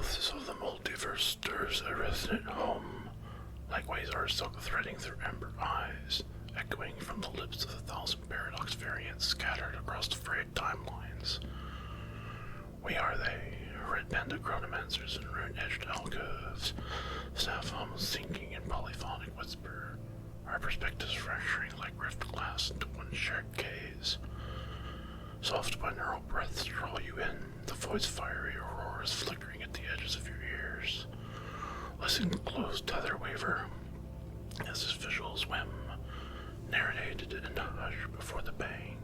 depths of the multiverse stirs a resonant hum, like quasars silk threading through amber eyes, echoing from the lips of 1,000 paradox variants scattered across the frayed timelines. We are they, red panda chronomancers in rune-edged alcoves, staff hums sinking in polyphonic whisper, our perspectives fracturing like rift glass into one shared gaze. Soft binaural breaths draw you in, the void's fiery auroras flickering at the edges of your ears. Listen close, tether waver, as this visual whim, narrated in a hush before the bang.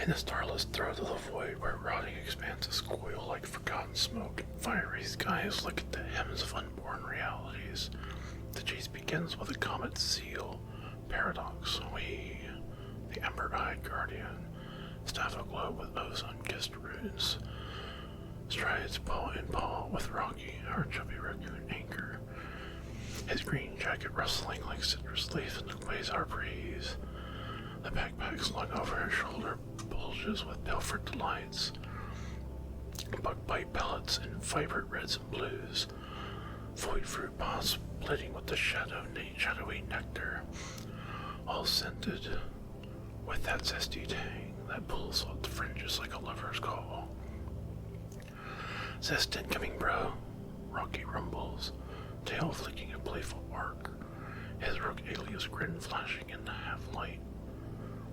In the starless throat of the void, where rotting expanses coil like forgotten smoke, fiery skies look at the hems of unborn realities. The chase begins with a comet's seal, paradox. We, the ember-eyed guardian, staff aglow with ozone-kissed runes, strides paw in paw with Rocky, our chubby raccoon anchor, his green jacket rustling like citrus leaves in the quasar breeze. The backpack slung over his shoulder bulges with pilfered delights, bug bite pellets in vibrant reds and blues, void fruit pots splitting with the shadowy nectar, all scented with that zesty tang that pulls out the fringes like a lover's call. Zest incoming, bro, Rocky rumbles, tail flicking a playful bark, his rook alias grin flashing in the half-light.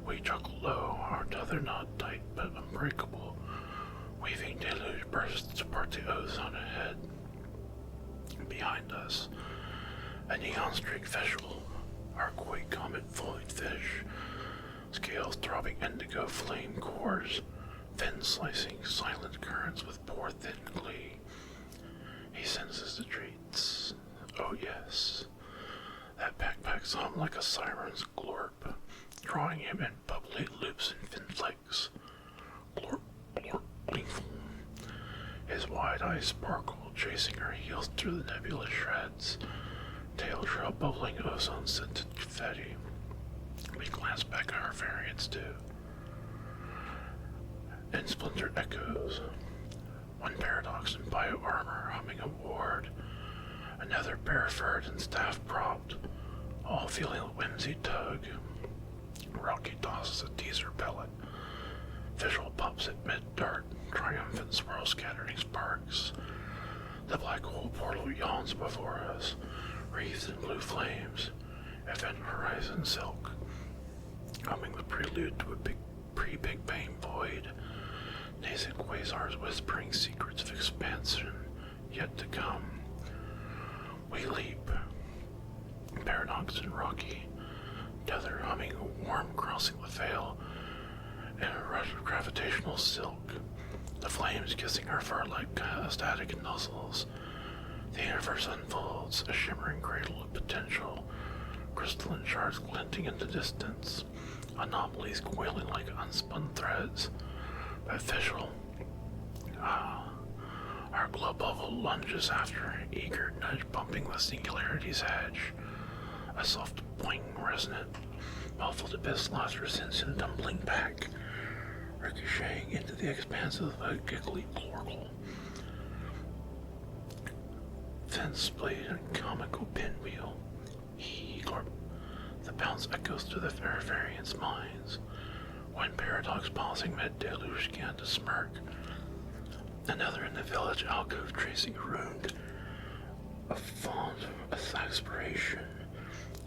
We chuckle low, our tether not tight but unbreakable, weaving deluge bursts to part the ozone ahead. Behind us, a neon-streaked Fishll, our koi comet void fish, scales throbbing indigo flame cores, fins slicing silent currents with pore thin glee. He senses the treats. Oh yes, that backpack's hum like a siren's glorp, drawing him in bubbly loops and fin flicks. Glorp, glorp, gleeful. His wide eyes sparkle, chasing our heels through the nebulous shreds, tail trail bubbling ozone-scented confetti. We glance back at our variants too. In splintered echoes, one paradox in bio-armor humming a ward, another bare-furred and staff-propped, all feeling a whimsy tug. Rocky tosses a teaser pellet. Fishll pops it mid-dart, triumphant swirl scattering sparks. The black hole portal yawns before us, wreathed in blue flames, event horizon silk, humming the prelude to a pre-Big Bang void, nascent quasars whispering secrets of expansion yet to come. We leap, paradox and Rocky, tether humming warm crossing the veil, in a rush of gravitational silk, the flames kissing our fur like static nuzzles. The universe unfolds, a shimmering cradle of potential, crystalline shards glinting in the distance, anomalies coiling like unspun threads. But Fishll, our glow bubble lunges after, eager nudge bumping the Singularity's edge. A soft boing resonant, muffled abyss laughter sends him tumbling back, ricocheting into the expanse of a giggly chloral. Fence blade and comical pinwheel. Glorp. The bounce echoes through the fair variants' minds. One paradox pausing mid-deluge began to smirk. Another in the village alcove tracing a rune, a font of aspiration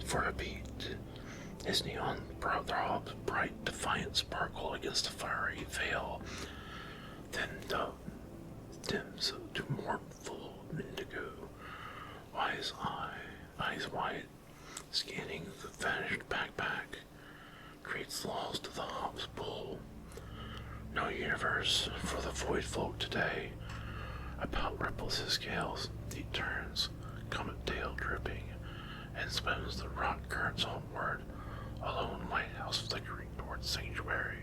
for a beat. His neon throbs bright, defiant sparkle against the fiery veil. Then dims to mournful indigo. Wise eyes wide, scanning the vanished backpack, creates laws to the hop's pull. No universe for the void folk today. About ripples his scales, he turns, comet tail dripping, and swims the rock currents homeward, a lone lighthouse flickering towards sanctuary.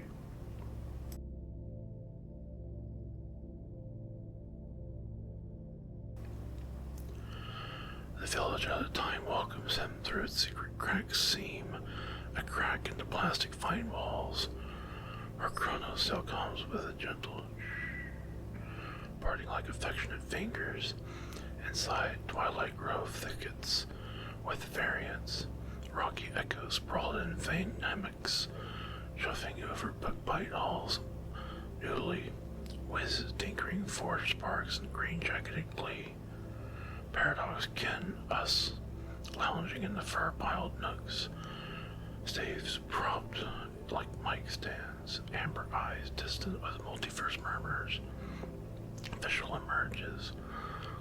The village at a time welcomes him through its secret cracked seam, a crack in the plastic fine walls, where Chronos still comes with a gentle shh. parting like affectionate fingers. Inside, twilight grove thickets with variants. Rocky echoes sprawled in vain mimics, shuffling over bug-bite halls. Newly whizzes tinkering forge sparks and green-jacketed glee. Paradox kin us, lounging in the fur-piled nooks. Staves propped like mic stands, amber eyes distant with multiverse murmurs. Fishll emerges,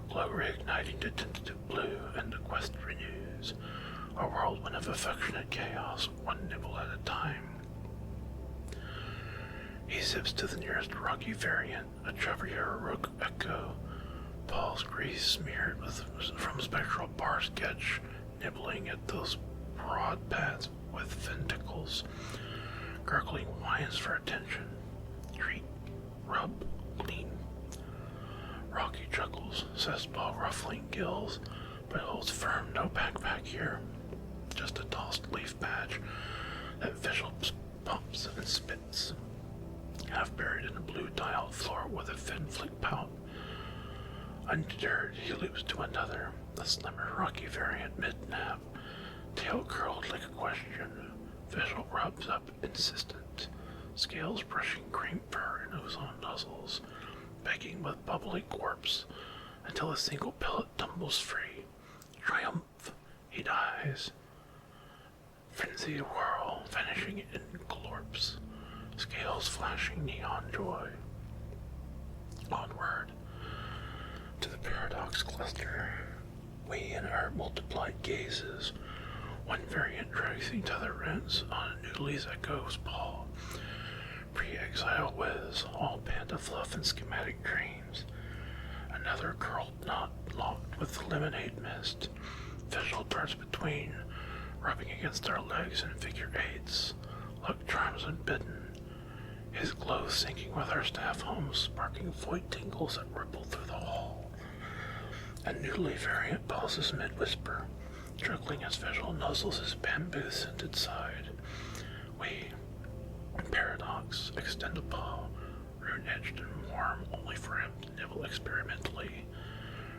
glow reigniting to tentative blue, and the quest renews. A whirlwind of affectionate chaos, one nibble at a time. He zips to the nearest rocky variant, a chubbier rook echo, paws grease smeared from spectral bar sketch, nibbling at those broad pads with tentacles. Gurgling whines for attention. Treat, rub, clean. Rocky chuckles, says while ruffling gills, but holds firm, no backpack here. Just a tossed leaf patch that Fishll pumps and spits. Half buried in a blue tiled floor with a fin flick pout. Undeterred, he loops to another, a slimmer rocky variant mid-nap, tail curled like a question. Fishll rubs up insistent, scales brushing cream fur and ozone nuzzles, begging with bubbly corpse until a single pellet tumbles free. Triumph, he dies. Frenzied whirl, vanishing in Galorps, scales flashing neon joy. Onward to the paradox cluster, we in our multiplied gazes, one variant drags the other rents on a newly's echo's paw. Pre-exile whiz, all panda fluff and schematic dreams. Another curled knot locked with lemonade mist. Fishll darts between, rubbing against our legs in figure eights. Luck charms unbidden. His glow sinking with our staff homes, sparking void tingles that ripple through the hall. A newly variant pauses mid-whisper, struggling as Fishll nuzzles his bamboo-scented side. We, paradox, extend a paw, rune-edged and warm, only for him to nibble experimentally,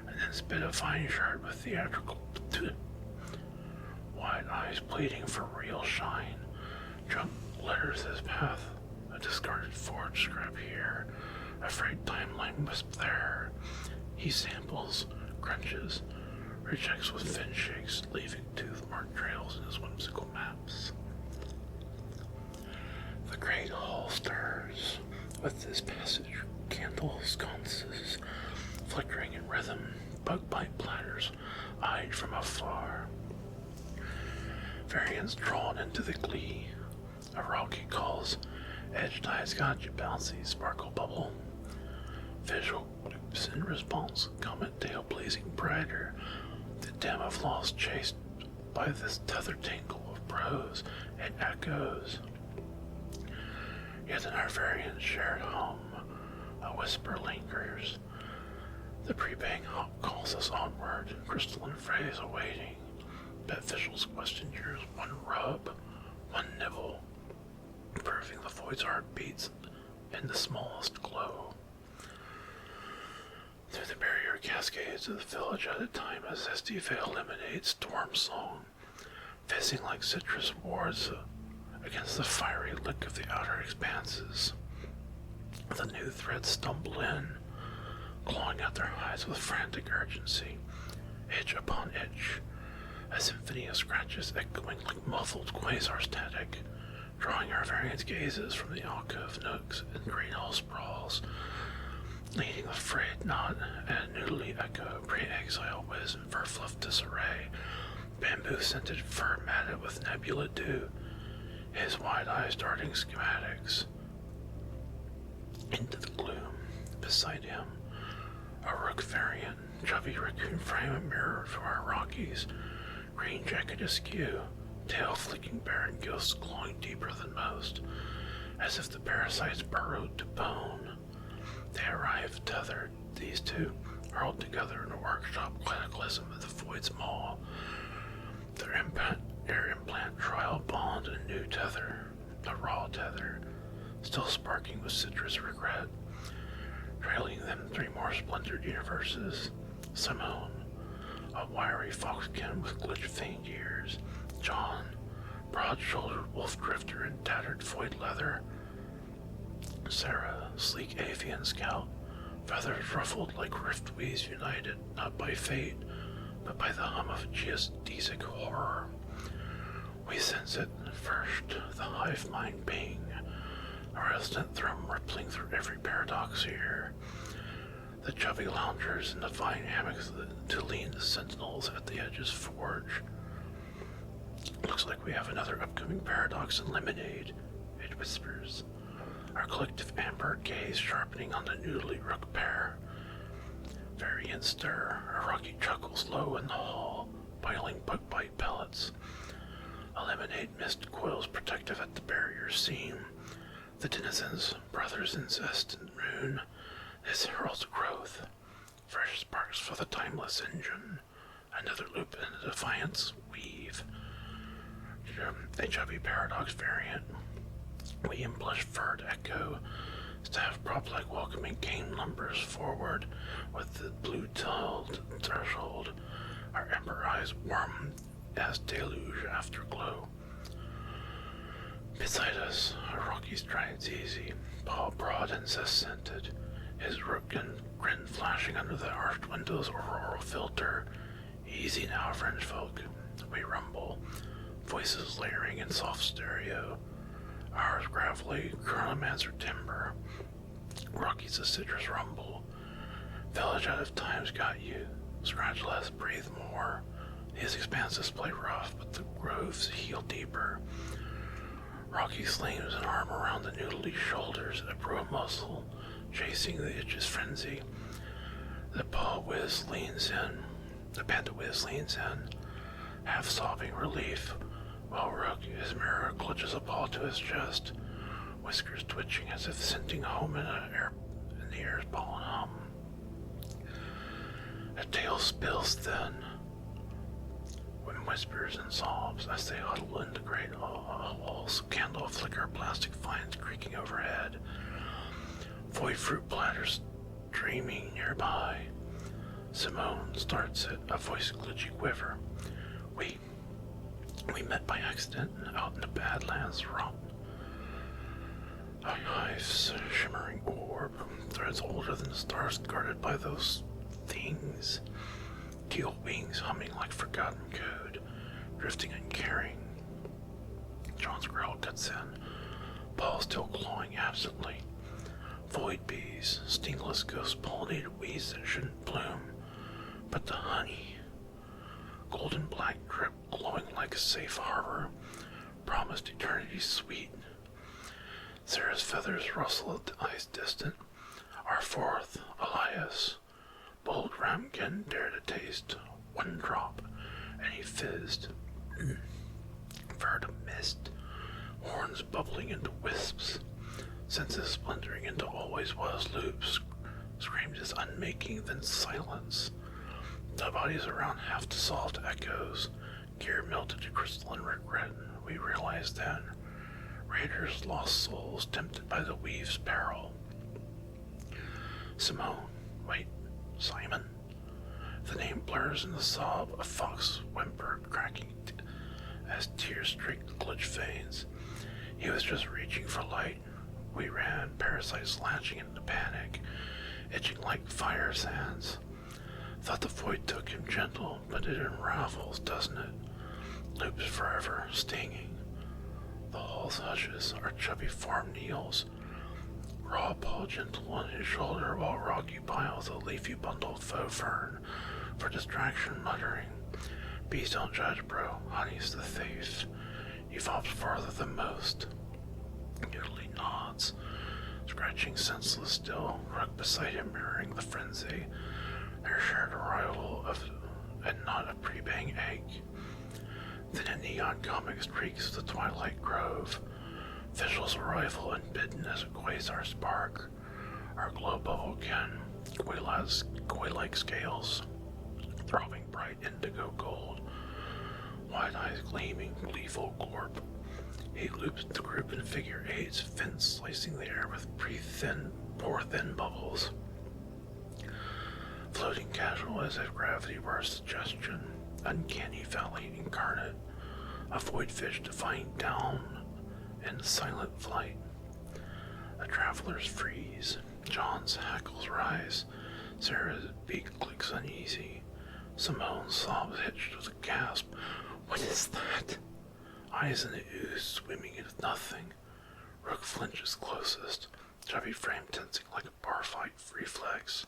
and then spit a fine shard with theatrical wide eyes pleading for real shine. Junk letters his path, a discarded forge scrap here, a frayed timeline wisp there. He samples, crunches, rejects with fin shakes, leaving tooth-marked trails in his whimsical maps. The great hall stirs with his passage, candle sconces, flickering in rhythm, bug-bite platters, eyed from afar. Variants drawn into the glee. A rocky calls, edged eyes got you bouncy, sparkle bubble. Visual loops in response, comet tail blazing brighter. The dim of lost chased by this tethered tingle of prose, it echoes. Yet in our variant shared hum, a whisper lingers. The pre-bang hop calls us onward, crystalline phrase awaiting. Bet Fishll's question hears one rub, one nibble, proving the void's heartbeats in the smallest glow. Through the barrier cascades of the village at a time, a zesty veil emanates storm song, fizzing like citrus wards against the fiery lick of the outer expanses. The new threads stumble in, clawing at their hides with frantic urgency, edge upon edge, a symphony of scratches echoing like muffled quazar static, drawing our variant gazes from the alcove nooks and great hall sprawls, leading the frayed knot and a newly echo pre-exile whiz in fur-fluff disarray, bamboo-scented fur matted with nebula dew, his wide eyes darting schematics. Into the gloom, beside him, a rook variant, chubby raccoon frame a mirror to our Rockies, green jacket askew, tail flicking barren ghosts glowing deeper than most, as if the parasites burrowed to bone. They arrive tethered, these two, hurled together in a workshop cataclysm at the Void's Maw. Their air implant trial bond a new tether, a raw tether, still sparking with citrus regret, trailing them 3 more splintered universes. Simone, a wiry foxkin with glitch-veined ears. John, broad-shouldered wolf drifter in tattered void leather. Sarah, sleek avian scout, feathers ruffled like riftweeds united not by fate, but by the hum of geodesic horror. We sense it first, the hive mind ping, a resonant thrum rippling through every paradox here. The chubby loungers in the vine hammocks to lean the sentinels at the edges forge. Looks like we have another upcoming paradox in Lemonade, it whispers, our collective amber gaze sharpening on the noodly rook pair. Very in stir, a rocky chuckles low in the hall, boiling bug bite pellets. A lemonade mist coils protective at the barrier seam. The denizens, brothers in zest and rune, this heralds growth. Fresh sparks for the timeless engine. Another loop in the defiance weave. A chubby paradox variant. We in blush-furred echo, staff prop like welcoming cane lumbers forward with the blue-tiled threshold, our ember eyes warm as deluge afterglow. Beside us, a rocky strides easy, paw broad and zest-scented, his rookin grin flashing under the arched window's auroral filter. Easy now, French folk, we rumble, voices layering in soft stereo. Ours gravelly, chronomancer timber. Rocky's a citrus rumble. Village out of time's got you. Scratch less, breathe more. His expanses play rough, but the groves heal deeper. Rocky slings an arm around the noodly shoulders, a bro muscle, chasing the itch's frenzy. The Panda whiz leans in, half sobbing relief, while Rook, his mirror, clutches a paw to his chest, whiskers twitching as if scenting home in the air's pollen hum. A tail spills thin, when whispers and sobs as they huddle into great walls, candle flicker, plastic vines creaking overhead, void fruit platters streaming nearby. Simone starts it, a voice glitchy quiver. We met by accident out in the Badlands romp. A hive's shimmering orb, threads older than the stars guarded by those things. Teal wings humming like forgotten code, drifting and carrying. John's growl cuts in, paw still clawing absently. Void bees, stingless ghost-pollinated weeds that shouldn't bloom, but the honey. Golden black drip glowing like a safe harbor, promised eternity sweet. Sarah's feathers rustle at the ice distant. Our fourth, Elias, bold ramkin dared to taste one drop, and he fizzed. Furred a mist, horns bubbling into wisps, senses splintering into always was loops, screamed his unmaking, then silence. The bodies around half dissolved echoes, gear melted to crystalline regret. We realized then, raiders lost souls tempted by the weave's peril. Simone, wait, Simon. The name blurs in the sob, a fox whimpered, cracking as tears streaked the glitch veins. He was just reaching for light. We ran, parasites latching into panic, itching like fire sands. Thought the void took him gentle, but it unravels, doesn't it? Loops forever, stinging. The hall's hushes, our chubby form kneels, raw paw gentle on his shoulder, while Rocky piles a leafy bundled faux fern for distraction, muttering, "Bees don't judge, bro. Honey's the thief. You've hopped farther than most." Noodly nods, scratching senseless still, Rook beside him mirroring the frenzy. Their shared arrival and not a pre-bang egg. Then a neon comic streaks the twilight grove. Fishll's arrival unbidden as a quasar spark. Our glow bubble can, koi-like scales, throbbing bright indigo gold. Wide eyes gleaming, gleeful glorp. 8 loops the group in figure 8s, fins slicing the air with poor thin bubbles. floating casual as if gravity were a suggestion, uncanny valley incarnate, a void fish defying down in silent flight. The travelers freeze, John's hackles rise, Sarah's beak clicks uneasy, Simone's sobs hitched with a gasp. What is that? Eyes in the ooze swimming into nothing. Rook flinches closest, chubby frame tensing like a bar fight reflex.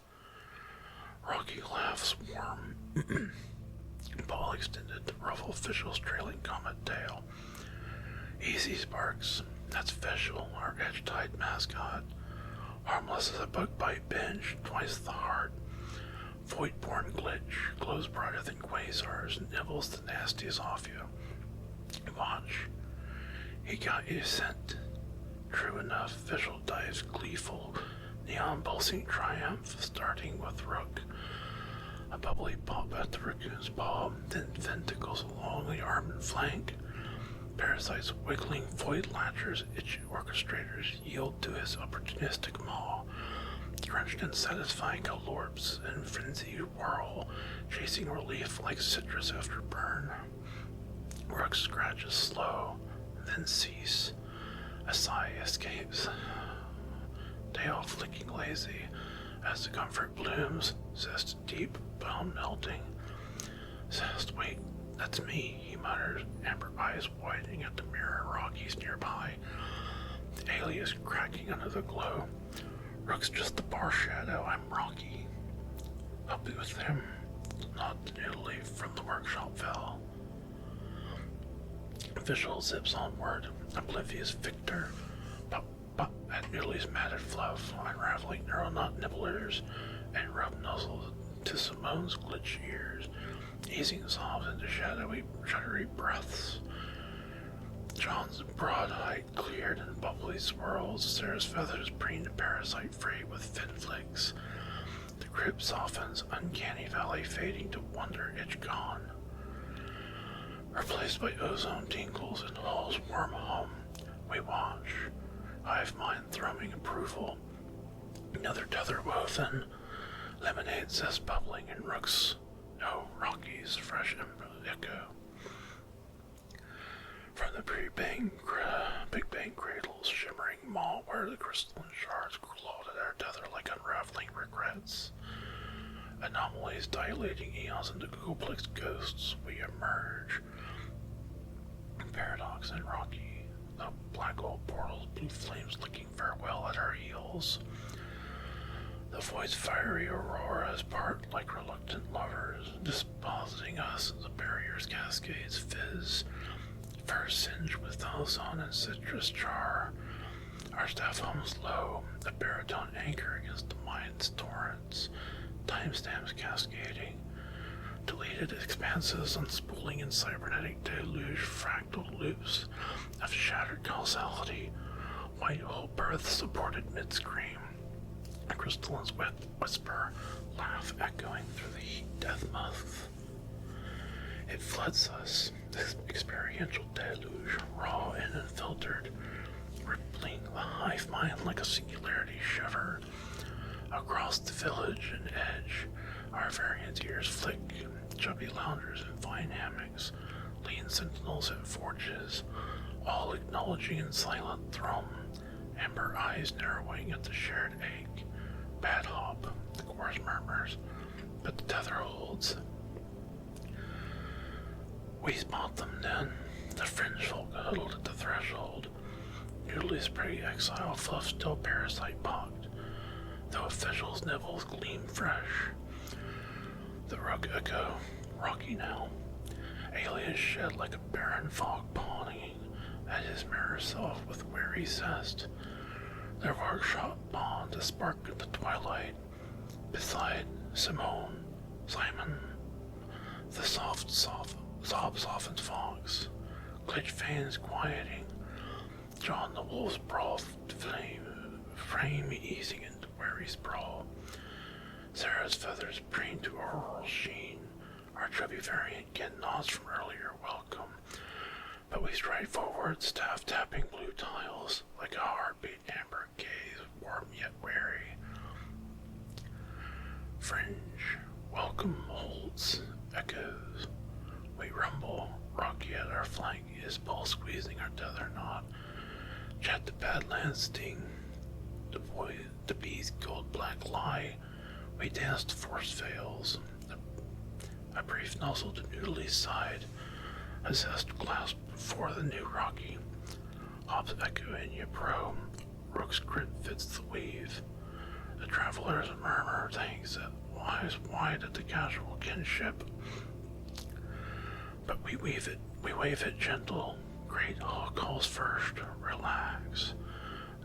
Rocky laughs warm. Paw extended to ruffle Fishll's trailing comet tail. Easy, Sparks. That's Fishll, our edge-tied mascot. Harmless as a bug bite binge, twice the heart. Void-born glitch, glows brighter than quasars, nibbles the nasties off you. Watch. He got you scent. True enough, Fishll dives gleeful, neon pulsing triumph, starting with Rook. A bubbly pop at the raccoon's paw, then tentacles along the arm and flank. Parasites wiggling void latchers, itchy orchestrators yield to his opportunistic maw. Drenched and satisfying Galorps in frenzied whirl, chasing relief like citrus after burn. Rook scratches slow, then cease. A sigh escapes. Tail flicking lazy as the comfort blooms, zest deep, bone melting. Zest, wait, that's me, he mutters, amber eyes widening at the mirror Rockies nearby. The alias cracking under the glow. Rook's just the bar shadow, I'm Rocky. Help me with him. Not the new leaf from the workshop fell. Fishll zips onward, oblivious victor. Pop, pop at Newly's matted fluff, unraveling neural knot nibblers, and rub nuzzles to Simone's glitchy ears, easing sobs into shuddery breaths. John's broad height cleared and bubbly swirls, Sarah's feathers preen to parasite free with fin flicks. The crib softens, uncanny valley fading to wonder itch gone. Replaced by ozone-tingles and Hall's warm home, we watch, hive mind thrumming approval. Another tether woven, lemonade zest bubbling in Rook's, Rocky's fresh echo. From the Big Bang cradles shimmering maw where the crystalline shards clawed at our tether like unraveling regrets. Anomalies dilating eons into complex ghosts, we emerge. Paradox and Rocky, the black hole portals, blue flames licking farewell at our heels. The void's fiery auroras part like reluctant lovers, dispositing us as the barrier's cascades fizz. Fur singed with ozone and citrus char. Our staff hums low, a baritone anchor against the mind's torrents. Timestamps cascading. Deleted expanses unspooling in cybernetic deluge fractal loops of shattered causality. White hole births aborted mid-scream. A crystalline's wet whisper, laugh echoing through the heat death month. It floods us, this experiential deluge, raw and unfiltered, rippling the hive mind like a singularity shiver. Across the village and edge, our variant ears flick, chubby loungers in vine hammocks, lean sentinels at forges, all acknowledging in silent thrum, amber eyes narrowing at the shared ache. Bad hop, the chorus murmurs, but the tether holds. We spot them then, the fringe folk huddled at the threshold. Noodly's pretty exile fluff still parasite pocked, though Fishll's nibbles gleam fresh. The Rook echo, Rocky now. Alias shed like a barren fog pawning at his mirror self with weary zest. Their workshop bond a spark in the twilight. Beside Simone, Simon, the sob softens fox. Glitch fans quieting. John the wolf's brawl frame easing into weary sprawl. Sarah's feathers preen to auroral sheen. Our chubby variant get nods from earlier welcome, but we stride forward, staff tapping blue tiles like a heartbeat amber gaze, warm yet wary. fringe. Welcome holds echoes. We rumble. Rocky at our flank, his ball squeezing our tether knot. Chat the badlands sting. The bee's gold black lie. We dance to force fails. A brief nuzzle to Noodly's side. A zest clasp before the new Rocky. Hops echo in you pro. Rook's grit fits the weave. The traveler's murmur thanks it lies wide at the casual kinship. But we wave it gentle. Great hall calls first. Relax.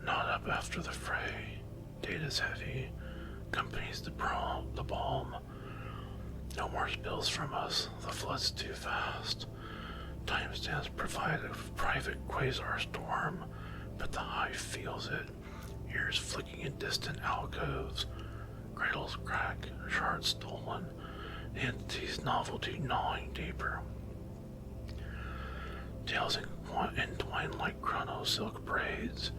Not up after the fray. Data's heavy. Company's the balm. No more spills from us. The flood's too fast. Timestamps provide a private quazar storm, but the hive feels it. Ears flicking in distant alcoves. Cradles crack. Shards stolen. The entity's novelty gnawing deeper. Tails entwined like chrono silk braids.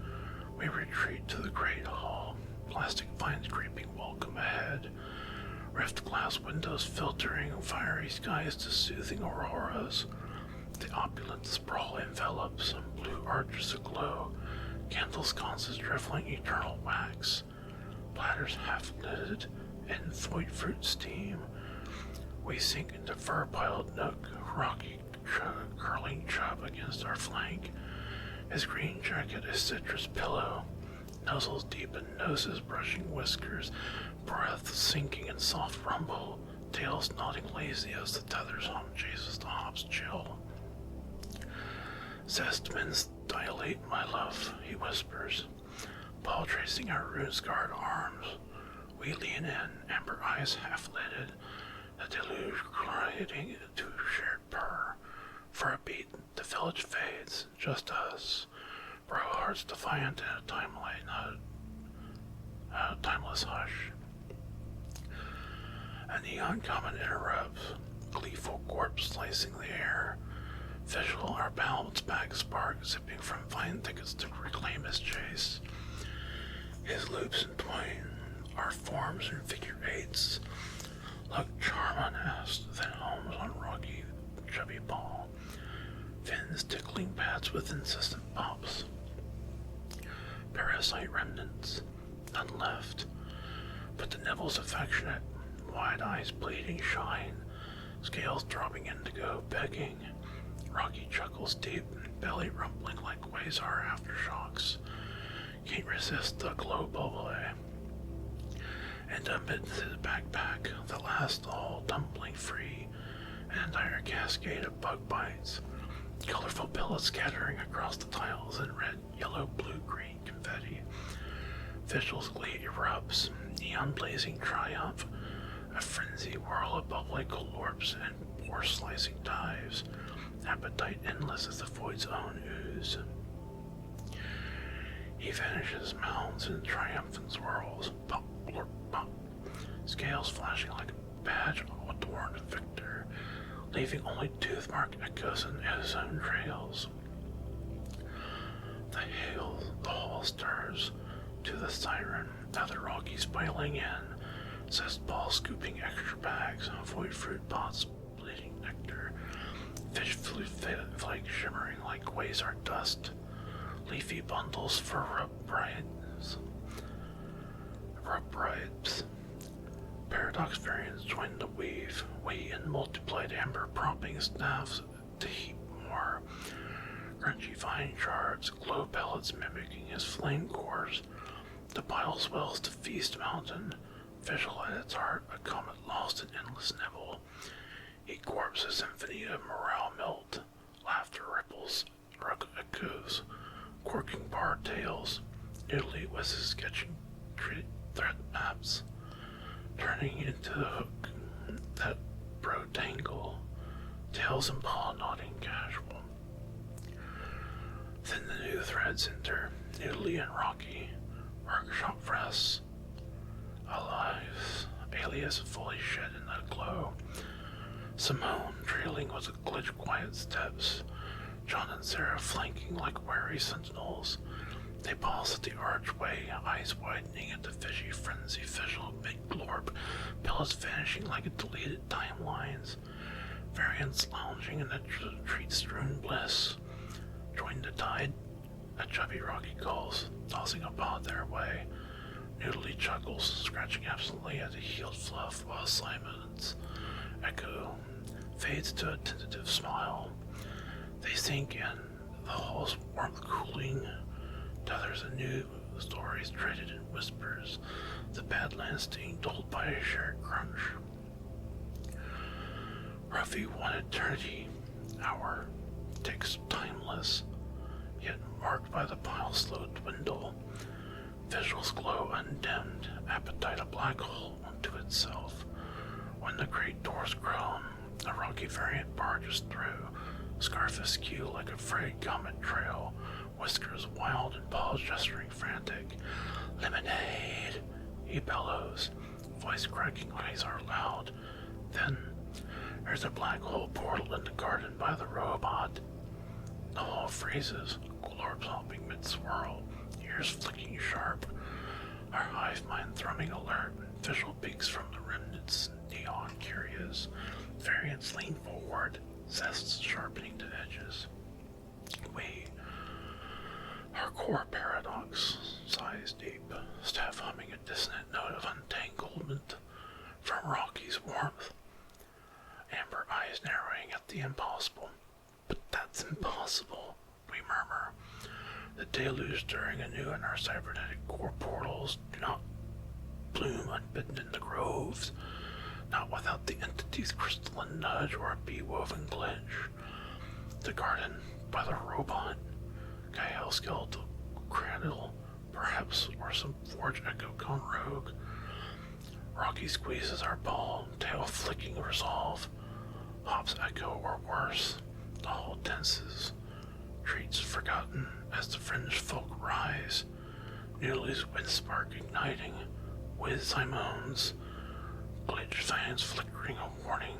We retreat to the great hall. Plastic vines creeping welcome ahead. Rift glass windows filtering fiery skies to soothing auroras. The opulent sprawl envelops, blue arches aglow. Candle sconces drizzling eternal wax. Platters half-lidded in void fruit steam. We sink into fur-piled nook, Rocky curling chub against our flank. His green jacket a citrus pillow. Nuzzles deepen, noses brushing whiskers, breath sinking in soft rumble, tails nodding lazy as the tether's hum chases the hop's chill. Zestmans dilate, my love, he whispers, paw tracing our rune-scarred arms. We lean in, amber eyes half-lidded, the deluge gliding to shared purr. For a beat, the village fades, just us, bro hearts defiant in a timeless hush. A neon comet interrupts, gleeful corpse slicing the air. Fishll, our balance bag spark, zipping from vine thickets to reclaim his chase. His loops entwine our forms and figure eights. Look charm unasked, then homes on rocky, chubby ball. Fins tickling pads with insistent pops. Parasite remnants, none left, but the nibbles affectionate, wide eyes bleeding shine, scales dropping indigo, begging. Rocky chuckles deep, belly rumbling like quasar aftershocks. Can't resist the glow bubbly. And amid his backpack, the last all tumbling free, an entire cascade of bug bites. Colorful pellets scattering across the tiles in red, yellow, blue, green confetti. Fishll's glee erupts, neon blazing triumph, a frenzy whirl of bubbly Galorps and pore slicing dives, appetite endless as the void's own ooze. He vanishes mounds in triumphant swirls, pop, blurp, pop, scales flashing like a badge adorned victor, leaving only tooth-marked echoes and ozone trails. The hall stirs to the siren, now the Rockies piling in, zest balls scooping extra bags, void fruit pots bleeding nectar, fish flake shimmering like quasar dust, leafy bundles for rub brides. Paradox variants join the weave, we in multiplied amber propping staffs to heap more. Crunchy vine shards, glow pellets mimicking his flame cores. The pile swells to feast mountain. Fishll at its heart, a comet lost in endless nibble. He corpses a symphony of morale melt. Laughter ripples, rug echoes, quirking bar tails. Noodly whizzes sketching thread maps, turning into the hook that bro tangle. Tails and paw nodding casual. Then the new threads enter, Noodly and Rocky. Workshop fresh. Alive, alias fully shed in the glow. Simone trailing with a glitch quiet steps. John and Sarah flanking like wary sentinels. They pause at the archway, eyes widening at the fishy frenzy. Fishll, big glorp, pellets stretching like a deleted timelines. Variants lounging in a treat-strewn bliss. Join the tide. A chubby Rocky calls, tossing a pod their way. Noodly chuckles, scratching absently at a healed fluff while Simon's echo fades to a tentative smile. They sink in, the hall's warmth cooling. Tethers anew, stories traded in whispers, the Badlands being told by a shared crunch. Ruffy one eternity, hour, ticks timeless, yet marked by the pile's slow dwindle. Visuals glow undimmed, appetite a black hole unto itself. When the great doors groan, a rocky variant barges through, scarf askew like a frayed comet trail, whiskers wild and paws gesturing frantic. Lemonade, he bellows, voice cracking quasar loud. Then there's a black hole portal in the garden by the robot. The hall freezes, Galorps hopping mid-swirl, ears flicking sharp, our hive mind thrumming alert, Fishll peeks from the remnants, neon curious. Variants lean forward, zests sharpening the edges. Our core paradox sighs deep, staff humming a dissonant note of entanglement from Rocky's warmth. Amber eyes narrowing at the impossible. But that's impossible, we murmur. The deluge stirring anew in our cybernetic core portals do not bloom unbidden in the groves, not without the entity's crystalline nudge or a bee-woven glitch. The garden by the robot, Gael skeletal cradle, perhaps, or some forge echo gone rogue. Rocky squeezes our ball, tail flicking resolve. Hops echo or worse, the whole tenses. Treats forgotten as the fringe folk rise. Noodly's wind spark igniting, with Simone's glitch fans flickering a warning.